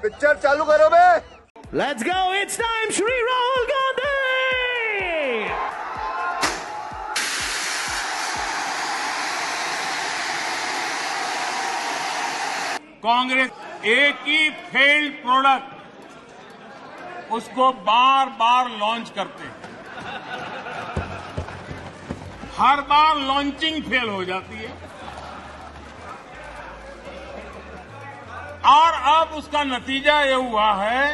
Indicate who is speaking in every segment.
Speaker 1: Picture चालू करो बे।
Speaker 2: Let's go, it's time, Shri Rahul Gandhi!
Speaker 3: Congress एक ही फेल्ड प्रोडक्ट उसको बार बार लॉन्च करते हैं, हर बार लॉन्चिंग फेल हो जाती है और अब उसका नतीजा ये हुआ है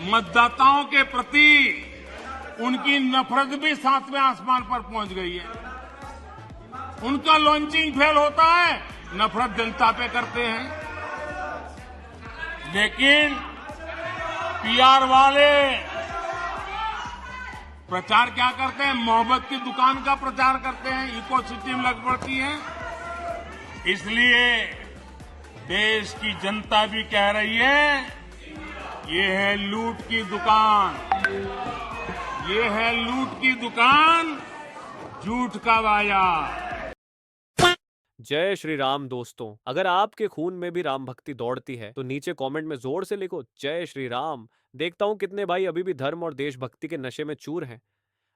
Speaker 3: मतदाताओं के प्रति उनकी नफरत भी 7वें आसमान पर पहुंच गई है। उनका लॉन्चिंग फेल होता है, नफरत जनता पे करते हैं, लेकिन पीआर वाले प्रचार क्या करते हैं? मोहब्बत की दुकान का प्रचार करते हैं, इकोसिस्टम लग पड़ती है। इसलिए देश की जनता भी कह रही है ये है लूट की दुकान, ये है लूट की दुकान, झूठ का वाया।
Speaker 4: जय श्री राम दोस्तों, अगर आपके खून में भी राम भक्ति दौड़ती है तो नीचे कमेंट में जोर से लिखो जय श्री राम। देखता हूं कितने भाई अभी भी धर्म और देशभक्ति के नशे में चूर हैं।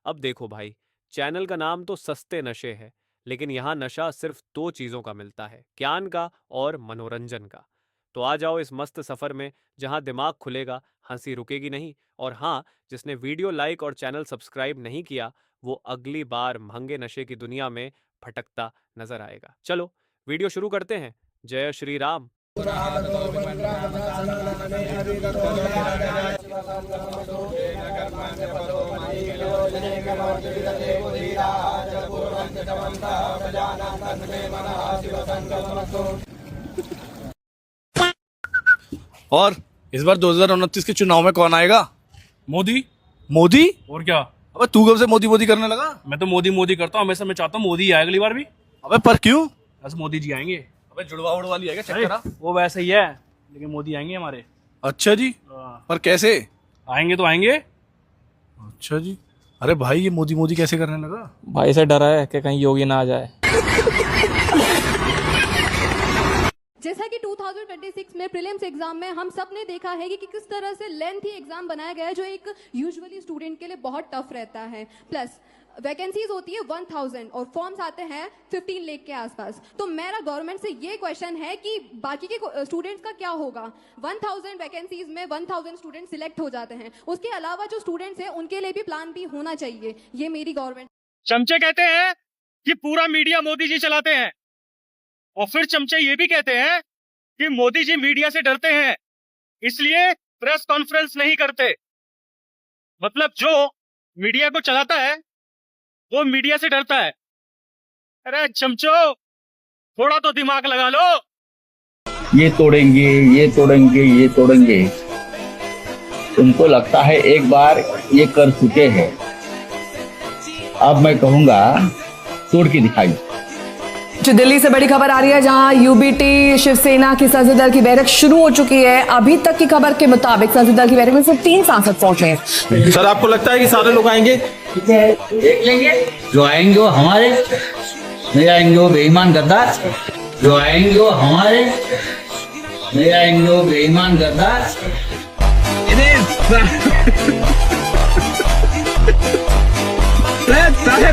Speaker 4: अब देखो भाई, चैनल का नाम तो सस्ते नशे है, लेकिन यहाँ नशा सिर्फ 2 चीजों का मिलता है, ज्ञान का और मनोरंजन का। तो आ जाओ इस मस्त सफर में जहां दिमाग खुलेगा, हंसी रुकेगी नहीं, और हाँ, जिसने वीडियो लाइक और चैनल सब्सक्राइब नहीं किया वो अगली बार महंगे नशे की दुनिया में भटकता नजर आएगा। चलो वीडियो शुरू करते हैं। जय श्री राम।
Speaker 5: और इस बार 2029 के चुनाव में कौन आएगा?
Speaker 6: मोदी।
Speaker 5: मोदी?
Speaker 6: और क्या?
Speaker 5: अबे तू कब से मोदी मोदी करने लगा?
Speaker 6: मैं तो मोदी मोदी करता हूँ हमेशा। मैं चाहता हूँ मोदी आए अगली बार भी।
Speaker 5: अबे पर क्यों?
Speaker 6: बस मोदी जी आएंगे।
Speaker 5: अबे जुड़वा उड़वा लिया क्या? चेक
Speaker 6: अरे,
Speaker 5: करा।
Speaker 6: वो वैसे ही है, लेकिन मोदी आएंगे हमारे।
Speaker 5: अच्छा जी, पर कैसे
Speaker 6: आएंगे तो आएंगे।
Speaker 5: अच्छा जी। अरे भाई ये मोदी मोदी कैसे करने लगा?
Speaker 7: भाई से डरा है कि कहीं योगी ना आ जाए।
Speaker 8: जैसा कि 2026 में प्रीलिम्स एग्जाम में हम सब ने देखा है कि किस तरह से लेंथी एग्जाम बनाया गया है जो एक यूजुअली स्टूडेंट के लिए बहुत टफ रहता है। प्लस वैकेंसीज होती है 1000 और फॉर्म्स आते हैं 15 लाख के आसपास। तो मेरा गवर्नमेंट से ये क्वेश्चन है कि बाकी के स्टूडेंट्स का क्या होगा? 1000 वैकेंसीज में 1000 स्टूडेंट सिलेक्ट हो जाते हैं, उसके अलावा जो स्टूडेंट्स हैं उनके लिए भी प्लान भी होना चाहिए। ये मेरी गवर्नमेंट।
Speaker 9: चमचे कहते हैं कि पूरा मीडिया मोदी जी चलाते हैं, और फिर चमचे ये भी कहते हैं कि मोदी जी मीडिया से डरते हैं, इसलिए प्रेस कॉन्फ्रेंस नहीं करते। मतलब जो मीडिया को चलाता है वो मीडिया से डरता है। अरे चमचो, थोड़ा तो दिमाग लगा लो।
Speaker 10: ये तोड़ेंगे, ये तोड़ेंगे, ये तोड़ेंगे। तुमको लगता है एक बार ये कर चुके हैं, अब मैं कहूंगा तोड़ के दिखाई।
Speaker 11: दिल्ली से बड़ी खबर आ रही है जहां यूबीटी शिवसेना की संसदीय दल की बैठक शुरू हो चुकी है। अभी तक की खबर के मुताबिक संसदीय दल की बैठक में सिर्फ 3 सांसद पहुंचे हैं।
Speaker 5: सर आपको लगता है कि सारे लोग आएंगे?
Speaker 10: देख लेंगे, जो आएंगे वो हमारे, नहीं आएंगे वो बेईमान गद्दार। जो आएंगे वो हमारे, नहीं आएंगे वो बेईमान गद्दार।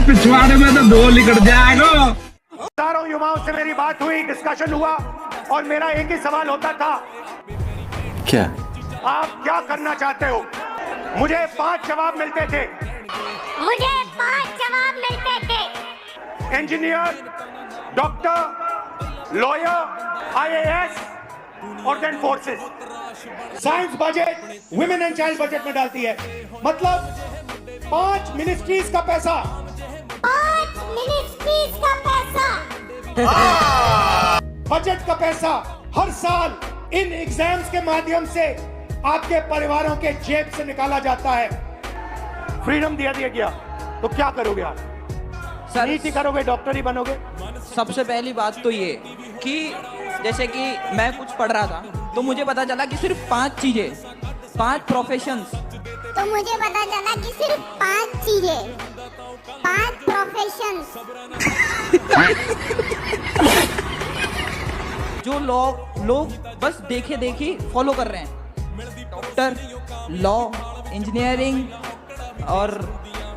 Speaker 9: पिछवाड़े में तो 2 निकट जाएगा।
Speaker 1: हजारों युवाओं से मेरी बात हुई, डिस्कशन हुआ, और मेरा एक ही सवाल होता था,
Speaker 5: क्या
Speaker 1: आप क्या करना चाहते हो? मुझे 5 जवाब मिलते थे। इंजीनियर, डॉक्टर, लॉयर, IAS और then forces. Science budget women and child budget में डालती है, मतलब 5 मिनिस्ट्रीज का पैसा।
Speaker 12: 5 मिनिस्ट्रीज का पैसा,
Speaker 1: बजट का पैसा हर साल इन एग्जाम्स के माध्यम से आपके परिवारों के जेब से निकाला जाता है। फ्रीडम दिया गया, तो क्या करोगे आप? नीति करोगे, डॉक्टर ही बनोगे?
Speaker 13: सबसे पहली बात तो ये कि जैसे कि मैं कुछ पढ़ रहा था तो मुझे पता चला कि सिर्फ 5 चीजें, 5 प्रोफेशंस।
Speaker 12: तो मुझे पता चला कि सिर्फ 5 चीजें, 5 प्रोफेशंस।
Speaker 13: जो लोग बस देखे देखी फॉलो कर रहे हैं, डॉक्टर, लॉ, इंजीनियरिंग, और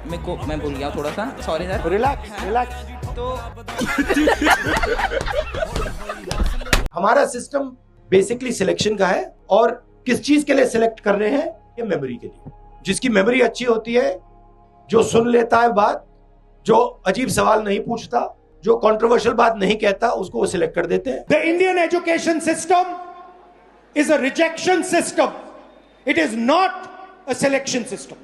Speaker 13: मैं भूल गया थोड़ा सा, सॉरी सर।
Speaker 1: रिलैक्स।
Speaker 13: तो
Speaker 1: हमारा सिस्टम बेसिकली सिलेक्शन का है, और किस चीज के लिए सिलेक्ट कर रहे हैं? ये मेमोरी के लिए। जिसकी मेमोरी अच्छी होती है, जो सुन लेता है बात, जो अजीब सवाल नहीं पूछता, जो कंट्रोवर्शियल बात नहीं कहता, उसको वो सिलेक्ट कर देते हैं। The Indian education system is a rejection system, it is not a selection system.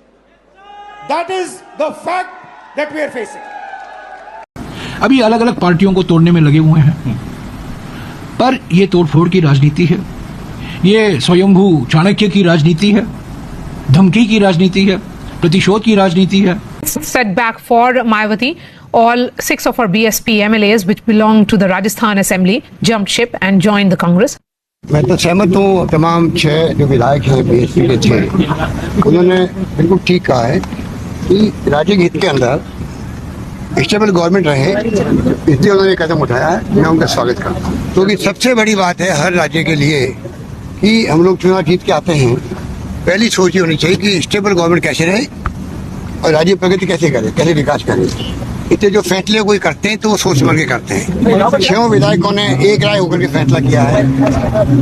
Speaker 1: That is the fact that we are facing.
Speaker 14: अभी अलग अलग पार्टियों को तोड़ने में लगे हुए हैं, पर यह तोड़फोड़ की राजनीति है, ये स्वयंभू चाणक्य की राजनीति है, धमकी की राजनीति है, प्रतिशोध की राजनीति है।
Speaker 11: Setback for Mayawati. All 6 of our BSP MLAs, which belong to the Rajasthan Assembly, jumped ship and joined the Congress.
Speaker 15: मैं तो सहमत हूँ, तमाम 6 जो विधायक हैं बीएसपी के 6, उन्होंने बिल्कुल ठीक कहा है कि राज्य के हित के अंदर स्टेबल गवर्नमेंट रहे, इसलिए उन्होंने कदम उठाया है। मैं उनका स्वागत करता हूँ, क्योंकि सबसे बड़ी बात है हर राज्य के लिए कि हम लोग चुनाव जीत के आते हैं, पहली सोच ये होनी चाहिए कि स्टेबल गवर्नमेंट कैसे रहे और राज्य प्रगति कैसे करे, कैसे विकास करे। इतने जो फैसले कोई करते हैं तो वो सोच समझ के करते हैं। 6 विधायकों ने एक राय होकर के फैसला किया है,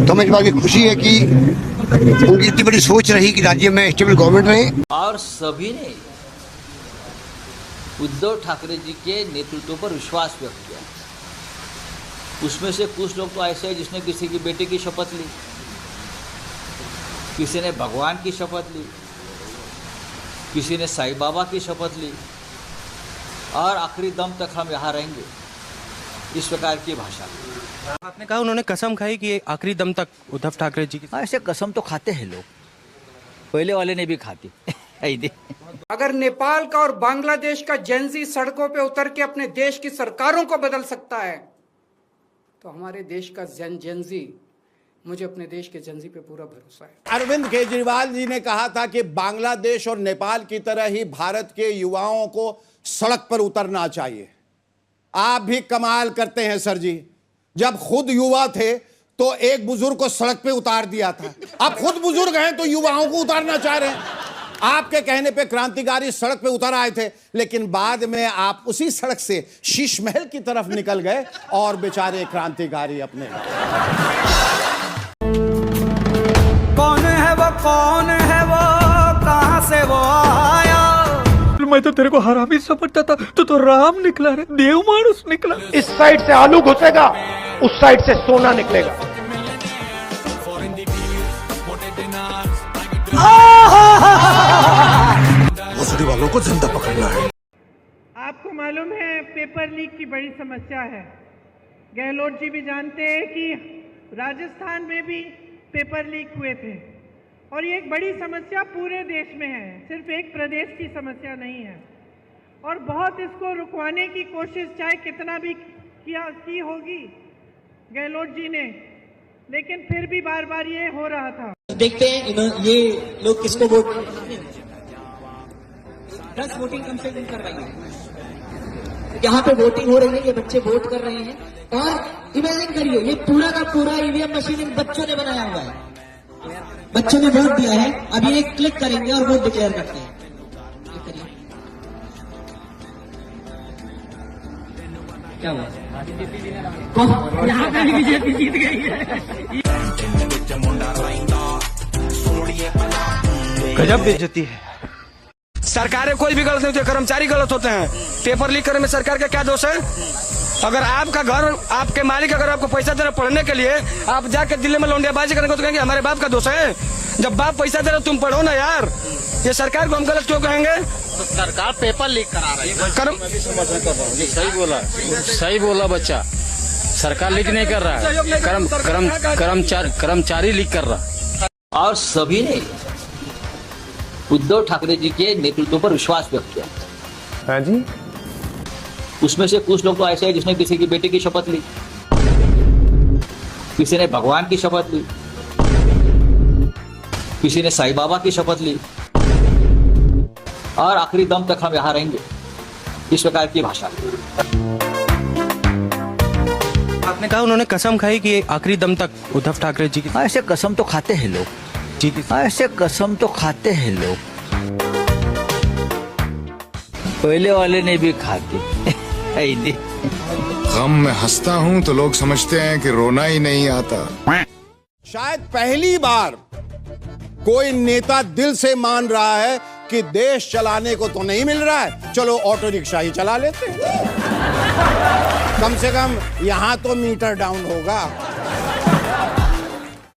Speaker 15: तो हमें इस बात की खुशी है कि उनकी इतनी बड़ी सोच रही कि राज्य में स्टेबल गवर्नमेंट रहे।
Speaker 16: और सभी ने उद्धव ठाकरे जी के नेतृत्व पर विश्वास व्यक्त किया। उसमें से कुछ लोग तो ऐसे हैं जिसने किसी की बेटी की शपथ ली, किसी ने भगवान की शपथ ली, किसी ने साईं बाबा की शपथ ली, और आखिरी दम तक हम यहाँ रहेंगे, इस प्रकार की भाषा।
Speaker 17: आपने कहा उन्होंने कसम खाई कि आखिरी दम तक उद्धव ठाकरे जी की।
Speaker 16: ऐसे कसम तो खाते हैं लोग, पहले वाले ने भी खाती।
Speaker 18: अगर नेपाल का और बांग्लादेश का जेंजी सड़कों पे उतर के अपने देश की सरकारों को बदल सकता है, तो हमारे देश का जेंजी, मुझे अपने देश के जेंजी पे पूरा भरोसा है।
Speaker 19: अरविंद केजरीवाल जी ने कहा था कि बांग्लादेश और नेपाल की तरह ही भारत के युवाओं को सड़क पर उतरना चाहिए। आप भी कमाल करते हैं सर जी, जब खुद युवा थे तो एक बुजुर्ग को सड़क पे उतार दिया था, अब खुद बुजुर्ग हैं तो युवाओं को उतारना चाह रहे हैं। आपके कहने पे क्रांतिकारी सड़क पे उतर आए थे, लेकिन बाद में आप उसी सड़क से शीश महल की तरफ निकल गए और बेचारे क्रांतिकारी अपने।
Speaker 20: कौन है वो, कहां से वो आया? मैं तो तेरे को हरामी समझता था, तो राम निकला रे, देव मानुस निकला।
Speaker 1: इस साइड से आलू घुसेगा, उस साइड से सोना निकलेगा।
Speaker 5: भोसड़ी वालों को जिंदा पकड़ना है।
Speaker 21: आपको मालूम है पेपर लीक की बड़ी समस्या है। गहलोत जी भी जानते हैं कि राजस्थान में भी पेपर लीक हुए थे, और ये एक बड़ी समस्या पूरे देश में है, सिर्फ एक प्रदेश की समस्या नहीं है। और बहुत इसको रुकवाने की कोशिश चाहे कितना भी की होगी गहलोत जी ने, लेकिन फिर भी बार बार ये हो रहा था।
Speaker 22: देखते हैं ये लोग किसको वोट, 10 वोटिंग कम से कम करवाइए। यहाँ पे वोटिंग हो रही है, ये बच्चे वोट कर रहे हैं, और इमेजिन करिए ये पूरा का पूरा ईवीएम मशीन इन बच्चों ने बनाया हुआ है, बच्चों ने वोट दिया है। अब ये क्लिक करेंगे और वोट डिक्लेयर करते हैं। क्या हुआ? यहाँ पे बीजेपी जीत गई है।
Speaker 17: गजब बेइज्जती है। सरकारें कोई भी गलत नहीं होती, कर्मचारी गलत होते हैं। पेपर लीक करने में सरकार का क्या दोष है? अगर आपका घर, आपके मालिक अगर आपको पैसा दे रहे पढ़ने के लिए, आप जाकर दिल्ली में लौंडियाबाजी करेंगे तो कहेंगे हमारे बाप का दोष है। जब बाप पैसा दे रहे तुम पढ़ो ना यार, ये सरकार को हम गलत क्यों कहेंगे?
Speaker 23: तो सरकार पेपर लीक करा रही है। सही बोला बच्चा, सरकार लीक नहीं कर रहा है, कर्मचारी लीक कर रहा।
Speaker 16: और सभी ने उद्धव ठाकरे जी के नेतृत्व पर विश्वास व्यक्त किया।
Speaker 17: हाँ जी।
Speaker 16: उसमें से कुछ लोग तो ऐसे हैं जिसने किसी की बेटी की शपथ ली, किसी ने भगवान की शपथ ली, किसी ने साईं बाबा की शपथ ली, और आखिरी दम तक हम यहाँ रहेंगे, इस प्रकार की भाषा।
Speaker 2: आपने कहा उन्होंने कसम खाई कि आखिरी दम तक उद्धव ठाकरे जी की।
Speaker 10: ऐसे कसम तो खाते हैं लोग
Speaker 2: जी
Speaker 10: ऐसे कसम तो खाते हैं लोग। पहले वाले ने भी खाते
Speaker 3: गम में हंसता हूँ तो लोग समझते हैं कि रोना ही नहीं आता।
Speaker 19: शायद पहली बार कोई नेता दिल से मान रहा है कि देश चलाने को तो नहीं मिल रहा है, चलो ऑटो रिक्शा ही चला लेते हैं। कम से कम यहां तो मीटर डाउन होगा।